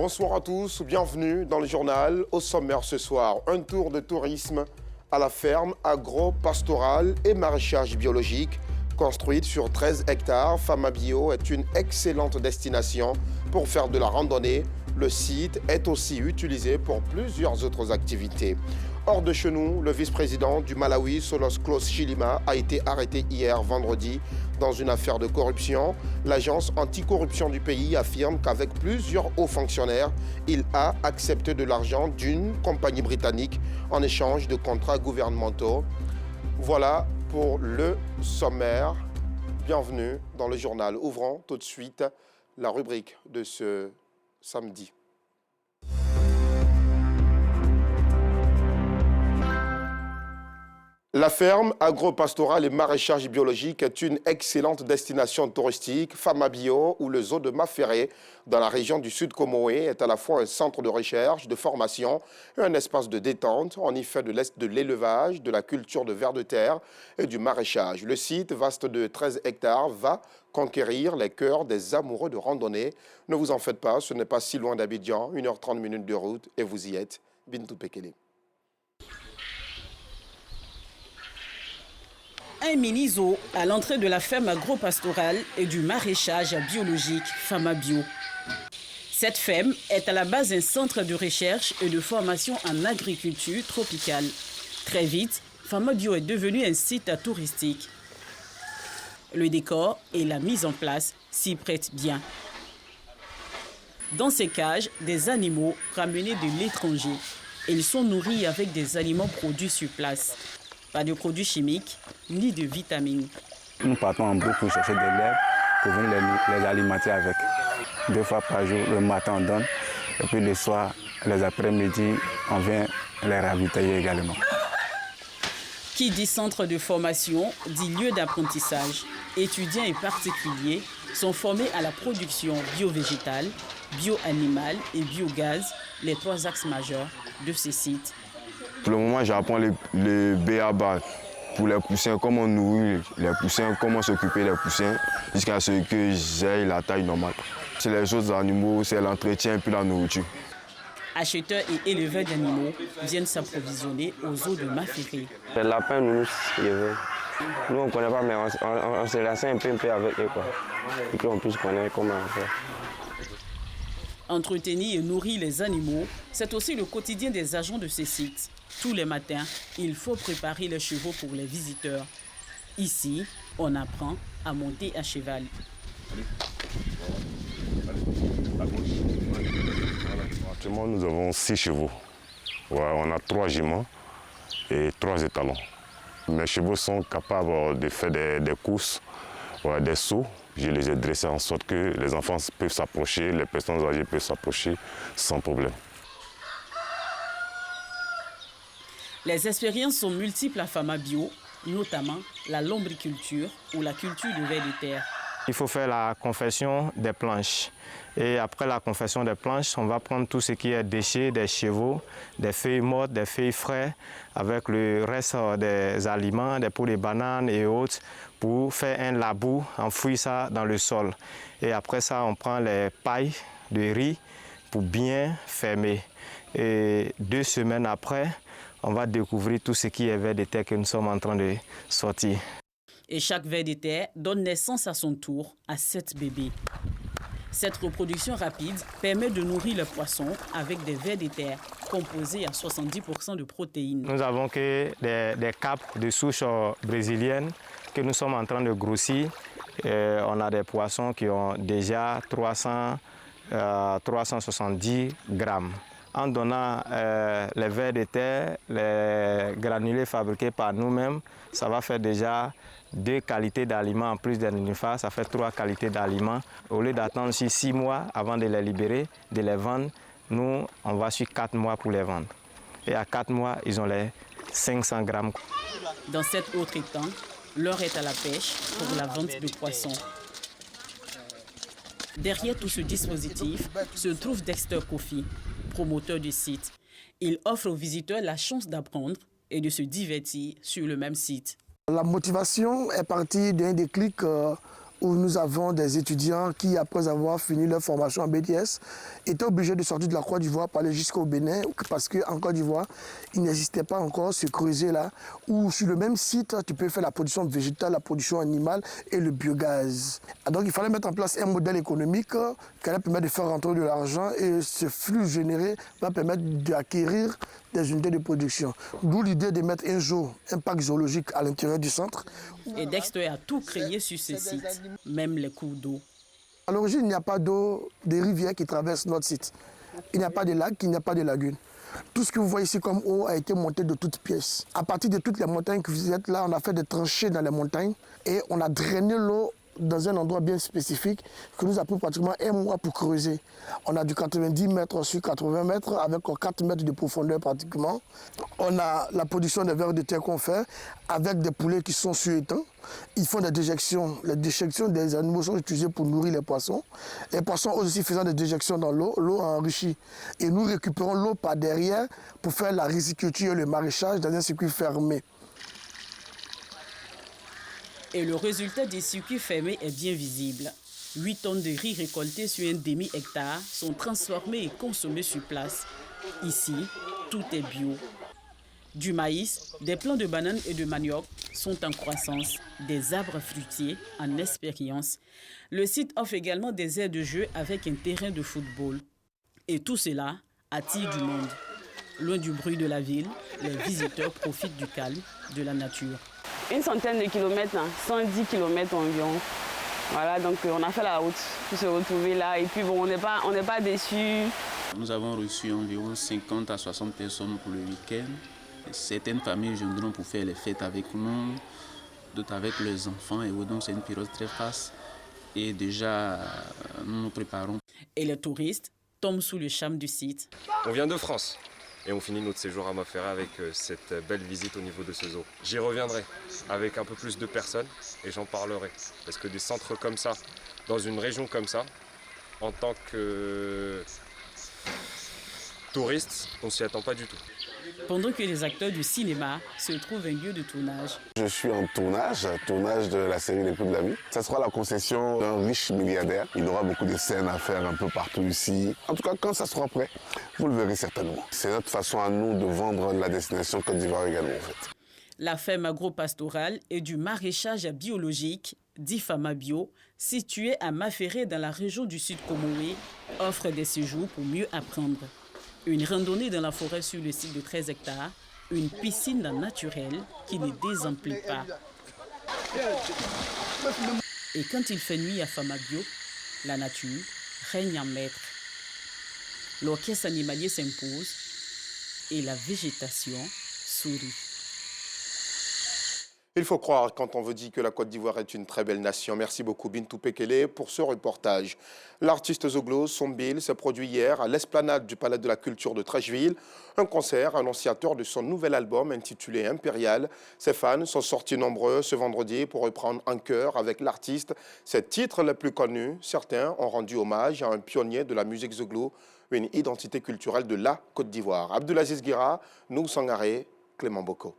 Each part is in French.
Bonsoir à tous, bienvenue dans le journal. Au sommaire ce soir, un tour de tourisme à la ferme agro-pastorale et maraîchage biologique. Construite sur 13 hectares, Famabio est une excellente destination pour faire de la randonnée. Le site est aussi utilisé pour plusieurs autres activités. Hors de chez nous, le vice-président du Malawi, Solos Klaus Chilima, a été arrêté hier vendredi dans une affaire de corruption. L'agence anticorruption du pays affirme qu'avec plusieurs hauts fonctionnaires, il a accepté de l'argent d'une compagnie britannique en échange de contrats gouvernementaux. Voilà pour le sommaire. Bienvenue dans le journal. Ouvrons tout de suite la rubrique de ce samedi. La ferme agro-pastorale et maraîchage biologique est une excellente destination touristique. Famabio, ou le zoo de Maféré, dans la région du Sud Comoé, est à la fois un centre de recherche, de formation et un espace de détente. On y fait de l'élevage, de la culture de vers de terre et du maraîchage. Le site, vaste de 13 hectares, va conquérir les cœurs des amoureux de randonnée. Ne vous en faites pas, ce n'est pas si loin d'Abidjan, 1h30 de route et vous y êtes. Bintou Pekele. Un mini-zoo à l'entrée de la ferme agro-pastorale et du maraîchage biologique Famabio. Cette ferme est à la base un centre de recherche et de formation en agriculture tropicale. Très vite, Famabio est devenu un site touristique. Le décor et la mise en place s'y prêtent bien. Dans ces cages, des animaux ramenés de l'étranger. Ils sont nourris avec des aliments produits sur place. Pas de produits chimiques, ni de vitamines. Nous partons en groupe pour chercher de l'herbe, pour venir les alimenter avec. 2 fois par jour, le matin on donne, et puis le soir, les après-midi, on vient les ravitailler également. Qui dit centre de formation, dit lieu d'apprentissage. Étudiants et particuliers sont formés à la production bio-végétale, bio-animale et biogaz, les 3 axes majeurs de ces sites. Pour le moment, j'apprends le B.A.B.A. pour les poussins, comment nourrir les poussins, comment s'occuper des poussins, jusqu'à ce que j'aie la taille normale. C'est les autres animaux, c'est l'entretien et puis la nourriture. Acheteurs et éleveurs d'animaux viennent s'approvisionner aux zoo de Maféré. Les lapins nous élèvent. Nous, on ne connaît pas, mais on se laisse un peu avec eux, quoi. Et puis on puisse connaître comment faire. Entretenir et nourrir les animaux, c'est aussi le quotidien des agents de ces sites. Tous les matins, il faut préparer les chevaux pour les visiteurs. Ici, on apprend à monter à cheval. Actuellement, nous avons 6 chevaux. Ouais, on a 3 juments et 3 étalons. Mes chevaux sont capables de faire des courses, ouais, des sauts. Je les ai dressés en sorte que les enfants peuvent s'approcher, les personnes âgées peuvent s'approcher sans problème. Les expériences sont multiples à Famabio, notamment la lombriculture ou la culture de vers de terre. Il faut faire la confection des planches. Et après la confection des planches, on va prendre tout ce qui est déchets des chevaux, des feuilles mortes, des feuilles fraîches, avec le reste des aliments, des peaux de bananes et autres, pour faire un labour, enfouir ça dans le sol. Et après ça, on prend les pailles de riz pour bien fermer. Et 2 semaines après, on va découvrir tout ce qui est vers de terre que nous sommes en train de sortir. Et chaque ver de terre donne naissance à son tour à 7 bébés. Cette reproduction rapide permet de nourrir les poissons avec des vers de terre composés à 70% de protéines. Nous avons que des capes de souche brésilienne que nous sommes en train de grossir. On a des poissons qui ont déjà 370 grammes. En donnant les vers de terre, les granulés fabriqués par nous-mêmes, ça va faire déjà 2 qualités d'aliments en plus des nénuphars, ça fait 3 qualités d'aliments. Au lieu d'attendre 6 mois avant de les libérer, de les vendre, nous, on va sur 4 mois pour les vendre. Et à 4 mois, ils ont les 500 grammes. Dans cet autre étang, l'heure est à la pêche pour la vente de poissons. Derrière tout ce dispositif se trouve Dexter Kofi, promoteur du site. Il offre aux visiteurs la chance d'apprendre et de se divertir sur le même site. La motivation est partie d'un déclic où nous avons des étudiants qui, après avoir fini leur formation en BTS, étaient obligés de sortir de la Côte d'Ivoire pour aller jusqu'au Bénin, parce qu'en Côte d'Ivoire, il n'existait pas encore ce creuset-là, où sur le même site, tu peux faire la production végétale, la production animale et le biogaz. Donc il fallait mettre en place un modèle économique qui allait permettre de faire rentrer de l'argent, et ce flux généré va permettre d'acquérir des unités de production. D'où l'idée de mettre un jour un parc zoologique à l'intérieur du centre. Et Dexter a tout créé sur ce site, même les cours d'eau. À l'origine, il n'y a pas d'eau, des rivières qui traversent notre site. Il n'y a pas de lac, il n'y a pas de lagune. Tout ce que vous voyez ici comme eau a été monté de toutes pièces. À partir de toutes les montagnes que vous êtes là, on a fait des tranchées dans les montagnes et on a drainé l'eau dans un endroit bien spécifique que nous a pris pratiquement un mois pour creuser. On a du 90 mètres sur 80 mètres avec 4 mètres de profondeur pratiquement. On a la production des vers de terre qu'on fait avec des poulets qui sont sur étang. Ils font des déjections. Les déjections des animaux sont utilisées pour nourrir les poissons. Les poissons aussi faisant des déjections dans l'eau, l'eau enrichie. Et nous récupérons l'eau par derrière pour faire la riziculture et le maraîchage dans un circuit fermé. Et le résultat des circuits fermés est bien visible. 8 tonnes de riz récoltées sur un demi-hectare sont transformées et consommées sur place. Ici, tout est bio. Du maïs, des plants de bananes et de manioc sont en croissance, des arbres fruitiers en expérience. Le site offre également des aires de jeu avec un terrain de football. Et tout cela attire du monde. Loin du bruit de la ville, les visiteurs profitent du calme de la nature. Une centaine de kilomètres, 110 kilomètres environ. Voilà, donc on a fait la route pour se retrouver là. Et puis bon, on n'est pas déçus. Nous avons reçu environ 50 à 60 personnes pour le week-end. Certaines familles viendront pour faire les fêtes avec nous, d'autres avec leurs enfants. Et donc c'est une période très faste. Et déjà, nous nous préparons. Et les touristes tombent sous le charme du site. On vient de France. Et on finit notre séjour à Mafera avec cette belle visite au niveau de ce zoo. J'y reviendrai avec un peu plus de personnes et j'en parlerai. Parce que des centres comme ça, dans une région comme ça, en tant que touriste, on ne s'y attend pas du tout. Pendant que les acteurs du cinéma se trouvent un lieu de tournage. Je suis en tournage de la série Les Plus de la Vie. Ça sera la concession d'un riche milliardaire. Il aura beaucoup de scènes à faire un peu partout ici. En tout cas, quand ça sera prêt, vous le verrez certainement. C'est notre façon à nous de vendre la destination Côte d'Ivoire également, en fait. La ferme agro-pastorale et du maraîchage biologique, dit Famabio, située à Maféré dans la région du Sud Comoé, offre des séjours pour mieux apprendre. Une randonnée dans la forêt sur le site de 13 hectares, une piscine naturelle qui ne désemplit pas. Et quand il fait nuit à Famabio, la nature règne en maître. L'orchestre animalier s'impose et la végétation sourit. Il faut croire quand on vous dit que la Côte d'Ivoire est une très belle nation. Merci beaucoup Bintou Pekele pour ce reportage. L'artiste Zoglo Sombil s'est produit hier à l'esplanade du Palais de la Culture de Treichville. Un concert annonciateur de son nouvel album intitulé Impérial. Ses fans sont sortis nombreux ce vendredi pour reprendre en chœur avec l'artiste ses titres les plus connus. Certains ont rendu hommage à un pionnier de la musique Zoglo, une identité culturelle de la Côte d'Ivoire. Abdulaziz Guira, Nou Sangaré, Clément Boko.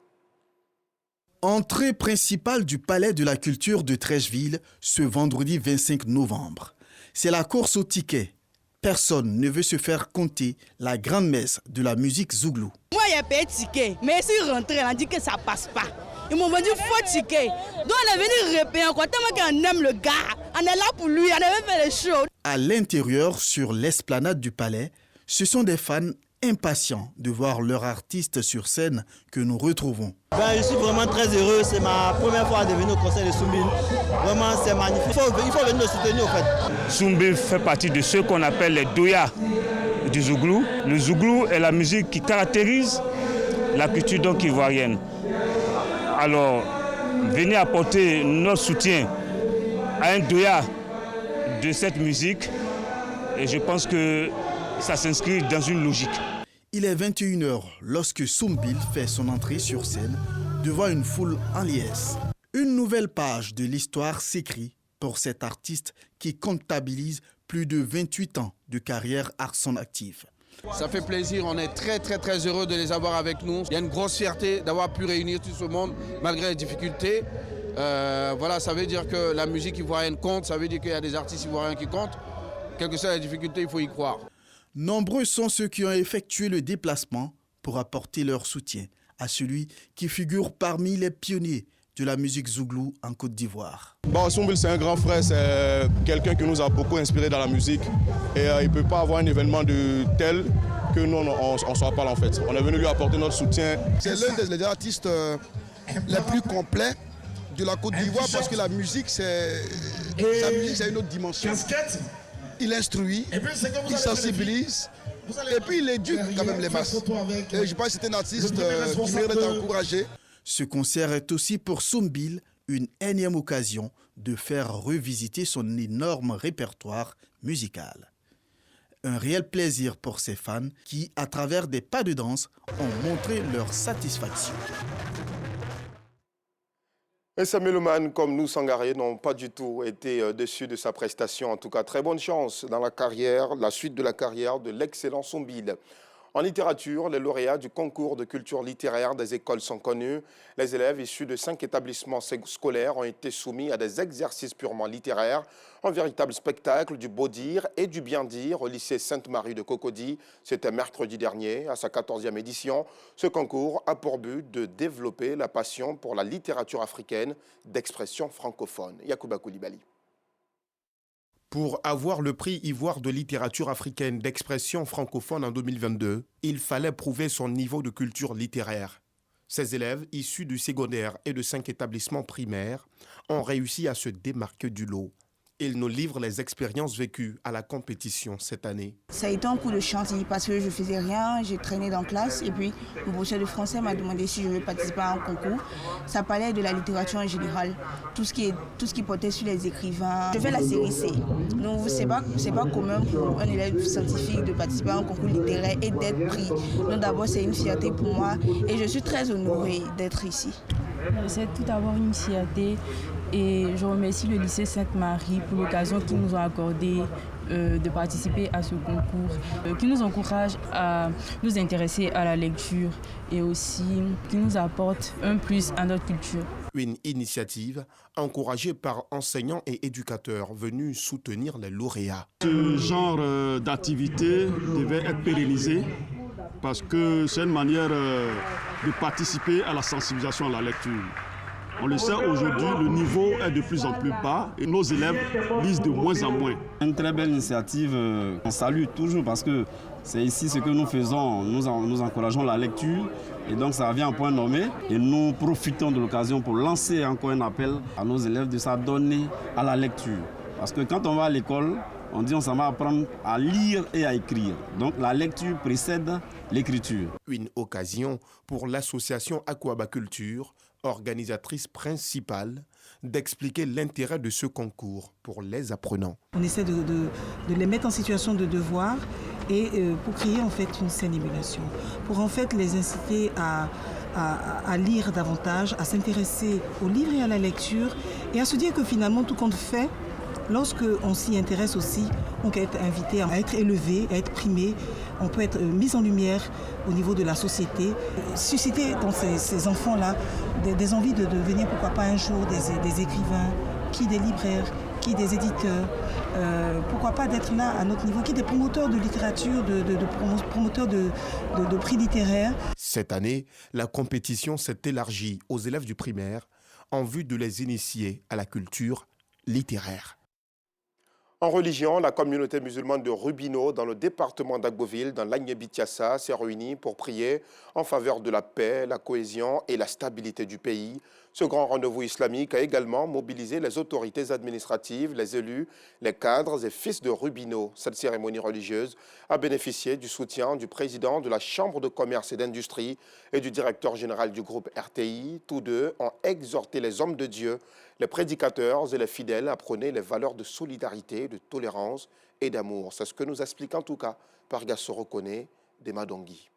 Entrée principale du Palais de la Culture de Treichville ce vendredi 25 novembre. C'est la course au ticket. Personne ne veut se faire compter la grande messe de la musique Zouglou. Moi, j'ai payé ticket, mais je suis rentré, on a dit que ça passe pas. Ils m'ont vendu faux ticket. Donc on est venu repayer encore, tellement qu'on aime le gars. On est là pour lui, on avait fait les shows. À l'intérieur, sur l'esplanade du palais, ce sont des fans impatients de voir leur artiste sur scène que nous retrouvons. Je suis vraiment très heureux, c'est ma première fois de venir au concert de Sombil. Vraiment, c'est magnifique. Il faut venir le soutenir, en fait. Sombil fait partie de ceux qu'on appelle les doyas du Zouglou. Le Zouglou est la musique qui caractérise la culture donc ivoirienne. Alors, venez apporter notre soutien à un doya de cette musique et je pense que ça s'inscrit dans une logique. Il est 21h lorsque Sombil fait son entrée sur scène devant une foule en liesse. Une nouvelle page de l'histoire s'écrit pour cet artiste qui comptabilise plus de 28 ans de carrière à son actif. Ça fait plaisir, on est très heureux de les avoir avec nous. Il y a une grosse fierté d'avoir pu réunir tout ce monde malgré les difficultés. Voilà, ça veut dire que la musique ivoirienne compte, ça veut dire qu'il y a des artistes ivoiriens qui comptent. Quelles que soient les difficultés, il faut y croire. Nombreux sont ceux qui ont effectué le déplacement pour apporter leur soutien à celui qui figure parmi les pionniers de la musique zouglou en Côte d'Ivoire. Bon, Soumbil, c'est un grand frère, c'est quelqu'un qui nous a beaucoup inspiré dans la musique. Et il ne peut pas avoir un événement de tel que nous, on ne soit pas là en fait. On est venu lui apporter notre soutien. C'est l'un des artistes les plus complets de la Côte d'Ivoire parce que la musique, c'est une autre dimension. Il instruit, il sensibilise. Et puis il éduque quand même les masses. Et je pense que c'est un artiste qui mérite d'être encouragé. Ce concert est aussi pour Soumbil une énième occasion de faire revisiter son énorme répertoire musical. Un réel plaisir pour ses fans qui, à travers des pas de danse, ont montré leur satisfaction. Et ces mélomanes comme nous, Sangaré, n'ont pas du tout été déçus de sa prestation. En tout cas, très bonne chance dans la carrière, la suite de la carrière de l'excellent Soumbil. En littérature, les lauréats du concours de culture littéraire des écoles sont connus. Les élèves issus de 5 établissements scolaires ont été soumis à des exercices purement littéraires, un véritable spectacle du beau dire et du bien dire au lycée Sainte-Marie de Cocody. C'était mercredi dernier, à sa 14e édition. Ce concours a pour but de développer la passion pour la littérature africaine d'expression francophone. Yacouba Koulibaly. Pour avoir le prix Ivoire de littérature africaine d'expression francophone en 2022, il fallait prouver son niveau de culture littéraire. Ces élèves, issus du secondaire et de 5 établissements primaires, ont réussi à se démarquer du lot. Ils nous livrent les expériences vécues à la compétition cette année. Ça a été un coup de chance parce que je ne faisais rien, j'ai traîné dans la classe et puis le professeur de français m'a demandé si je voulais participer à un concours. Ça parlait de la littérature en général, tout ce qui portait sur les écrivains. Je fais la série C, donc c'est pas commun pour un élève scientifique de participer à un concours littéraire et d'être pris. Donc d'abord c'est une fierté pour moi et je suis très honorée d'être ici. C'est tout d'abord une fierté. Et je remercie le lycée Sainte-Marie pour l'occasion qu'ils nous ont accordée de participer à ce concours, qui nous encourage à nous intéresser à la lecture et aussi qui nous apporte un plus à notre culture. Une initiative encouragée par enseignants et éducateurs venus soutenir les lauréats. Ce genre d'activité devait être pérennisé parce que c'est une manière de participer à la sensibilisation à la lecture. On le sait aujourd'hui, le niveau est de plus en plus bas et nos élèves lisent de moins en moins. Une très belle initiative, on salue toujours parce que c'est ici ce que nous faisons, nous encourageons la lecture et donc ça vient à point nommé et nous profitons de l'occasion pour lancer encore un appel à nos élèves de s'adonner à la lecture. Parce que quand on va à l'école, on dit on s'en va apprendre à lire et à écrire. Donc la lecture précède l'écriture. Une occasion pour l'association Aquabaculture, organisatrice principale, d'expliquer l'intérêt de ce concours pour les apprenants. On essaie de les mettre en situation de devoir et pour créer en fait une saine émulation, pour en fait les inciter à lire davantage, à s'intéresser aux livres et à la lecture et à se dire que finalement tout compte fait. Lorsqu'on s'y intéresse aussi, on peut être invité à être élevé, à être primé, on peut être mis en lumière au niveau de la société, susciter dans ces enfants-là des envies de devenir, pourquoi pas un jour, des écrivains, qui des libraires, qui des éditeurs, pourquoi pas d'être là à notre niveau, qui des promoteurs de littérature, promoteurs de prix littéraires. Cette année, la compétition s'est élargie aux élèves du primaire en vue de les initier à la culture littéraire. En religion, la communauté musulmane de Rubino, dans le département d'Agboville, dans l'Agnébitiassa, s'est réunie pour prier en faveur de la paix, la cohésion et la stabilité du pays. Ce grand rendez-vous islamique a également mobilisé les autorités administratives, les élus, les cadres et fils de Rubino. Cette cérémonie religieuse a bénéficié du soutien du président de la Chambre de commerce et d'industrie et du directeur général du groupe RTI. Tous deux ont exhorté les hommes de Dieu, les prédicateurs et les fidèles à prôner les valeurs de solidarité, de tolérance et d'amour. C'est ce que nous explique en tout cas Pargassoro Kone de Madongi.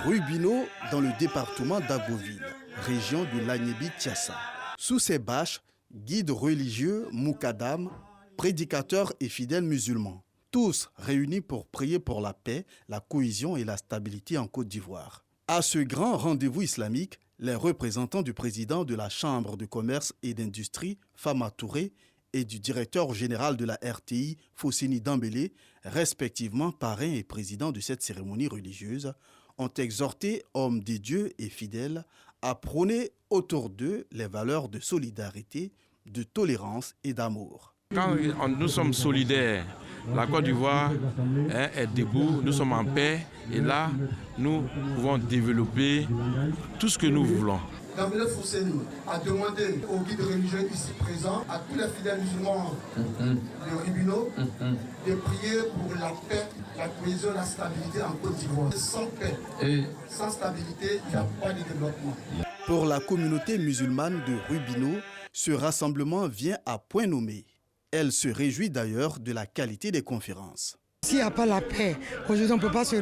Rubino, dans le département d'Agboville, région de l'Agnébitiassa. Sous ces bâches, guides religieux, moukadam, prédicateurs et fidèles musulmans, tous réunis pour prier pour la paix, la cohésion et la stabilité en Côte d'Ivoire. À ce grand rendez-vous islamique, les représentants du président de la Chambre de commerce et d'industrie, Fama Touré, et du directeur général de la RTI, Fosseni Dambélé, respectivement parrain et président de cette cérémonie religieuse, ont exhorté hommes des dieux et fidèles à prôner autour d'eux les valeurs de solidarité, de tolérance et d'amour. Quand nous sommes solidaires, la Côte d'Ivoire est debout, nous sommes en paix et là, nous pouvons développer tout ce que nous voulons. Dambélé Fosseni a demandé aux guides religieux ici présents, à tous les fidèles musulmans de Rubino, de prier pour la paix, la cohésion, la stabilité en Côte d'Ivoire. Sans paix, sans stabilité, il n'y a pas de développement. Pour la communauté musulmane de Rubino, ce rassemblement vient à point nommé. Elle se réjouit d'ailleurs de la qualité des conférences. S'il n'y a pas la paix, aujourd'hui on ne peut pas se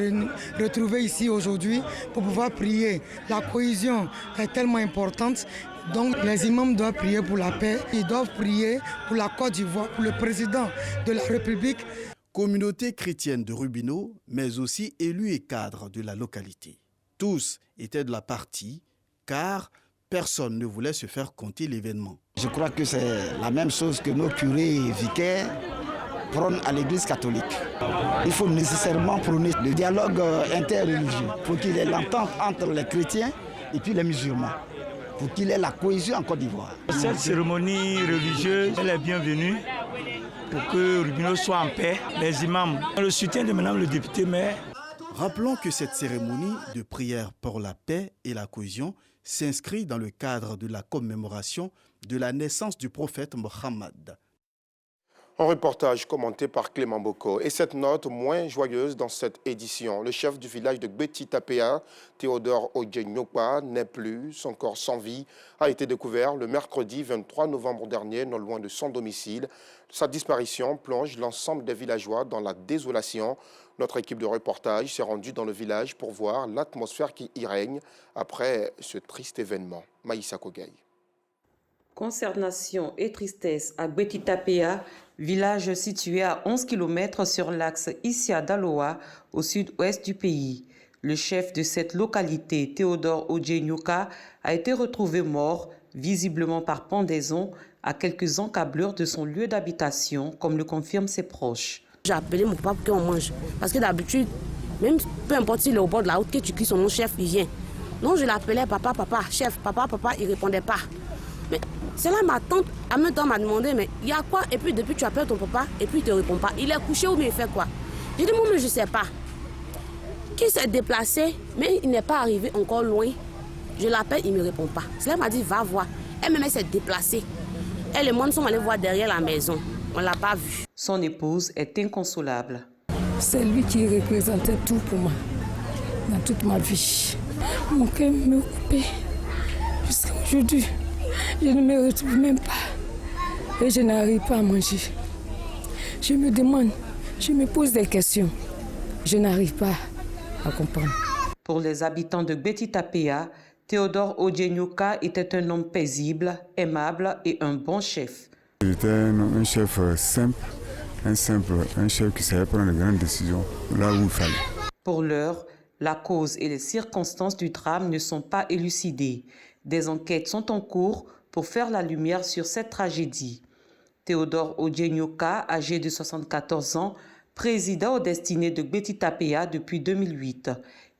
retrouver ici aujourd'hui pour pouvoir prier. La cohésion est tellement importante, donc les imams doivent prier pour la paix, ils doivent prier pour la Côte d'Ivoire, pour le président de la République. Communauté chrétienne de Rubino, mais aussi élus et cadres de la localité. Tous étaient de la partie, car personne ne voulait se faire compter l'événement. Je crois que c'est la même chose que nos curés et vicaires prônent à l'Église catholique. Il faut nécessairement prôner le dialogue interreligieux pour qu'il y ait l'entente entre les chrétiens et puis les musulmans, pour qu'il y ait la cohésion en Côte d'Ivoire. Cette cérémonie religieuse, elle est bienvenue pour que Rubino soit en paix. Les imams, le soutien de Madame le député maire. Rappelons que cette cérémonie de prière pour la paix et la cohésion s'inscrit dans le cadre de la commémoration de la naissance du prophète Mohammed. Un reportage commenté par Clément Boko. Et cette note moins joyeuse dans cette édition. Le chef du village de Gbeti-Tapéa, Théodore Odjenyokpa, n'est plus. Son corps sans vie a été découvert le mercredi 23 novembre dernier, non loin de son domicile. Sa disparition plonge l'ensemble des villageois dans la désolation. Notre équipe de reportage s'est rendue dans le village pour voir l'atmosphère qui y règne après ce triste événement. Maïssa Kogay. Consternation et tristesse à Gbeti-Tapéa, village situé à 11 km sur l'axe Issia-Daloa, au sud-ouest du pays. Le chef de cette localité, Théodore Odjenyokpa, a été retrouvé mort, visiblement par pendaison, à quelques encablures de son lieu d'habitation, comme le confirment ses proches. J'ai appelé mon papa pour qu'on mange, parce que d'habitude, même peu importe s'il est au bord de la route, que tu cries son nom, chef, il vient. Donc je l'appelais papa, papa, chef, papa, papa, il ne répondait pas. Mais c'est là ma tante, en même temps, m'a demandé, mais il y a quoi? Et puis depuis tu appelles ton papa, et puis il ne te répond pas. Il est couché ou bien il fait quoi? J'ai dit, moi, mais je ne sais pas. Qui s'est déplacé, mais il n'est pas arrivé encore loin. Je l'appelle, il ne me répond pas. Cela m'a dit, va voir. Elle-même, s'est déplacée. Elle et moi, nous sommes allés voir derrière la maison. On ne l'a pas vue. Son épouse est inconsolable. C'est lui qui représentait tout pour moi, dans toute ma vie. Mon cœur me coupait jusqu'à aujourd'hui. Je ne me retrouve même pas et je n'arrive pas à manger. Je me demande, je me pose des questions. Je n'arrive pas à comprendre. Pour les habitants de Gbeti-Tapéa, Théodore Odjenyokpa était un homme paisible, aimable et un bon chef. Il était un chef simple, un chef qui savait prendre de grandes décisions là où il fallait. Pour l'heure, la cause et les circonstances du drame ne sont pas élucidées. Des enquêtes sont en cours pour faire la lumière sur cette tragédie. Théodore Odjenyokpa, âgé de 74 ans, présida aux destinées de Gbeti-Tapéa depuis 2008.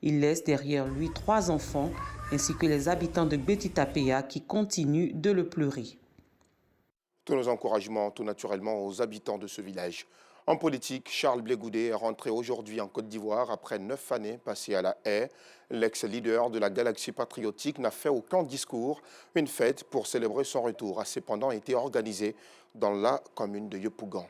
Il laisse derrière lui 3 enfants, ainsi que les habitants de Gbeti-Tapéa qui continuent de le pleurer. Tous nos encouragements, tout naturellement, aux habitants de ce village. En politique, Charles Blé Goudé est rentré aujourd'hui en Côte d'Ivoire après 9 années passées à la haie. L'ex-leader de la Galaxie patriotique n'a fait aucun discours. Une fête pour célébrer son retour a cependant été organisée dans la commune de Yopougon.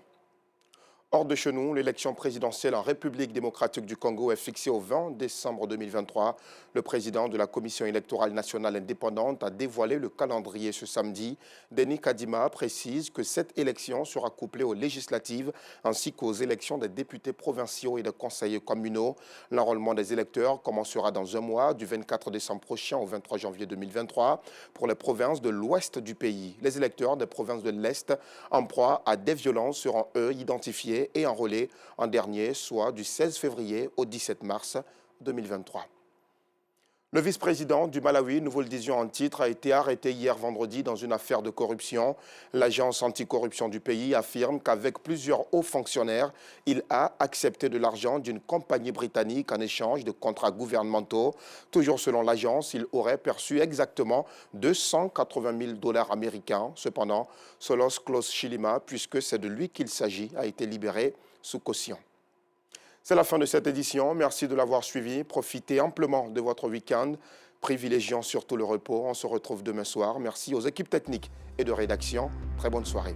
Hors de chez nous, l'élection présidentielle en République démocratique du Congo est fixée au 20 décembre 2023. Le président de la Commission électorale nationale indépendante a dévoilé le calendrier ce samedi. Denis Kadima précise que cette élection sera couplée aux législatives ainsi qu'aux élections des députés provinciaux et des conseillers communaux. L'enrôlement des électeurs commencera dans un mois, du 24 décembre prochain au 23 janvier 2023, pour les provinces de l'ouest du pays. Les électeurs des provinces de l'Est en proie à des violences seront, eux, identifiés et enrôlé en dernier, soit du 16 février au 17 mars 2023. Le vice-président du Malawi, nous vous le disions en titre, a été arrêté hier vendredi dans une affaire de corruption. L'agence anticorruption du pays affirme qu'avec plusieurs hauts fonctionnaires, il a accepté de l'argent d'une compagnie britannique en échange de contrats gouvernementaux. Toujours selon l'agence, il aurait perçu exactement 280 000 $ américains. Cependant, Solos Klaus Chilima, puisque c'est de lui qu'il s'agit, a été libéré sous caution. C'est la fin de cette édition. Merci de l'avoir suivi. Profitez amplement de votre week-end, privilégiant surtout le repos. On se retrouve demain soir. Merci aux équipes techniques et de rédaction. Très bonne soirée.